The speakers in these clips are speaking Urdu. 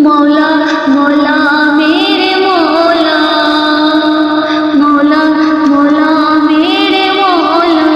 مولا مولا میرے مولا، مولا مولا میرے مولا،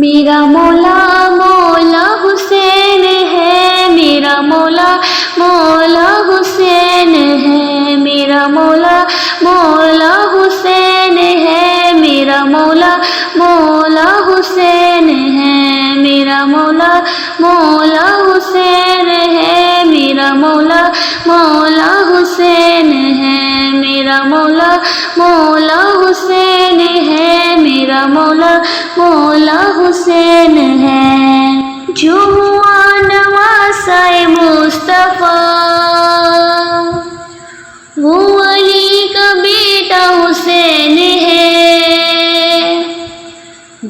میرا مولا مولا حسین ہے، میرا مولا مولا حسین ہے، میرا مولا مولا حسین ہے، میرا مولا مولا حسین ہے، میرا مولا مولا حسین ہے، میرا مولا مولا حسین ہے، میرا مولا مولا حسین ہے، میرا مولا مولا حسین ہے۔ جو ہوا نواسۂ مصطفیٰ وہ علی کا بیٹا حسین ہے،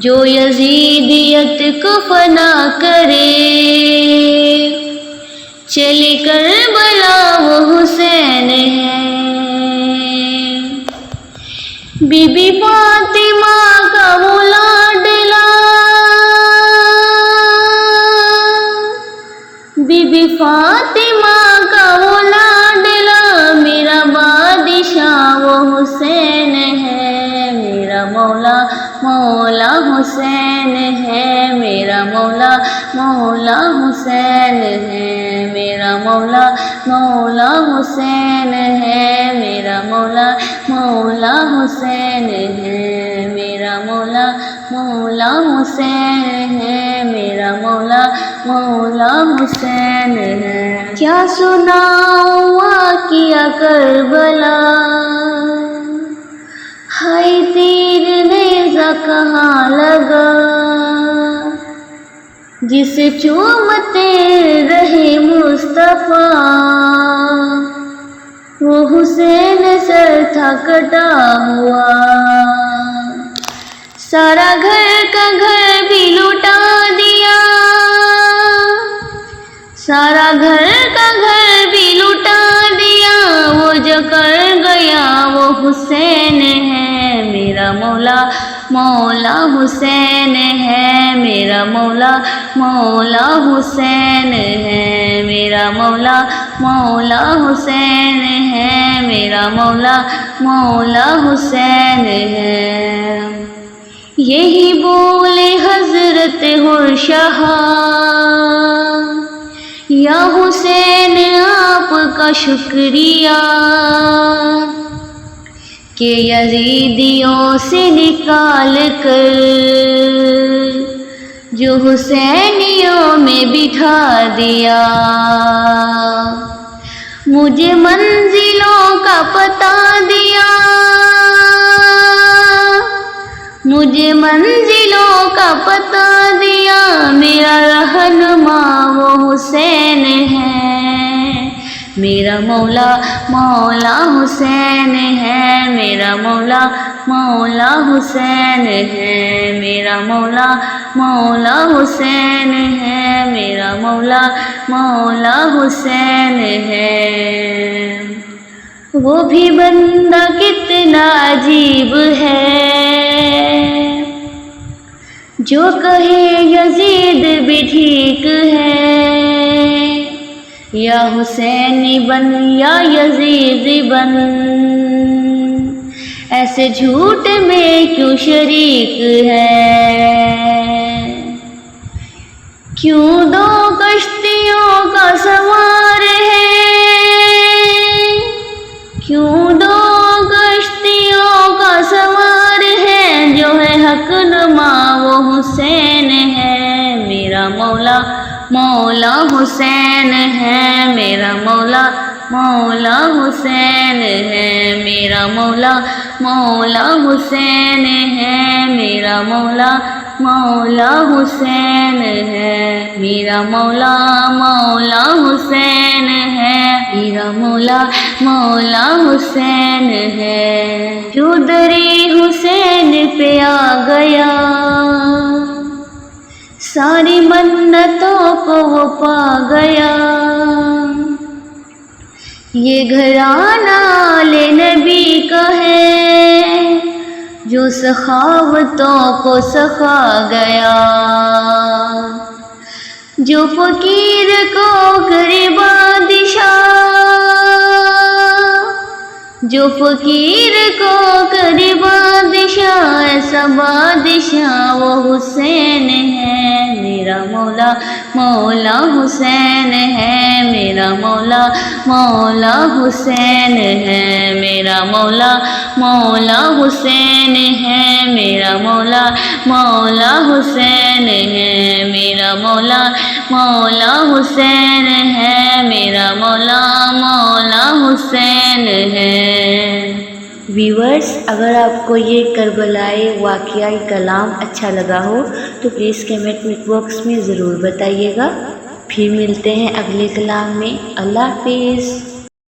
جو یزیدیت کو فنا کرے چلے کربلا وہ حسین ہے۔ بی بی فاطمہ کا وہ لاڈلا، بی بی فاطمہ کا وہ لاڈلا، میرا بادشاہ وہ حسین ہے، میرا مولا مولا حسین ہے، میرا مولا مولا حسین ہے، میرا مولا مولا حسین ہے، میرا مولا مولا حسین ہے، میرا مولا مولا حسین ہے، میرا مولا مولا حسین ہے۔ کیا سناؤں واقعہ کربلا، ہائے تیر نیزہ کہاں لگا، جسے چومتے رہے مصطفیٰ وہ حسین سر تھا کٹا ہوا، سارا گھر کا گھر بھی لوٹا دیا، سارا گھر کا گھر بھی لوٹا دیا، وہ جو کر گیا وہ حسین ہے، میرا مولا مولا حسین ہے، میرا مولا مولا حسین ہے، میرا مولا مولا حسین ہے، میرا مولا مولا حسین ہے۔ یہی بولے حضرت ہرشہ یا حسین آپ کا شکریہ کہ یزیدیوں سے نکال کر جو حسینیوں میں بٹھا دیا، مجھے منزلوں کا پتہ دیا، مجھے منزلوں کا پتہ دیا، میرا رہنما وہ حسین ہے، میرا مولا مولا حسین ہے، میرا مولا مولا حسین ہے، میرا مولا مولا حسین ہے، میرا مولا مولا حسین ہے۔ وہ بھی بندہ کتنا عجیب ہے جو کہے یزید بھی ٹھیک ہے، یا حسینی بن یا یزیدی بن، ایسے جھوٹ میں کیوں شریک ہے، کیوں دو کشتیوں کا سوار ہے، کیوں دو کشتیوں کا سوار ہے، جو ہے حق نما وہ حسین ہے، میرا مولا مولا حسین ہے، میرا مولا مولا حسین ہے، میرا مولا مولا حسین ہے، میرا مولا مولا حسین ہے، میرا مولا مولا حسین ہے، میرا مولا مولا حسین ہے۔ جو دری حسین پہ آ گیا ساری منتوں کو وہ پا گیا، یہ گھرانہ آل نبی کا ہے جو سخاوتوں کو سکھا گیا، جو فقیر کو کرے بادشاہ جو فقیر کو کرے بادشاہ، ایسا بادشاہ وہ حسین ہے میرا مولا، مولا حسین ہے میرا مولا، مولا حسین ہے میرا مولا، مولا حسین ہے میرا مولا، مولا حسین ہے میرا مولا، مولا حسین ہے میرا مولا، مولا حسین ہے۔ ویورز، اگر آپ کو یہ کربلائی واقعہ کلام اچھا لگا ہو تو پلیز کمنٹ باکس میں ضرور بتائیے گا۔ پھر ملتے ہیں اگلے کلام میں۔ اللہ حافظ۔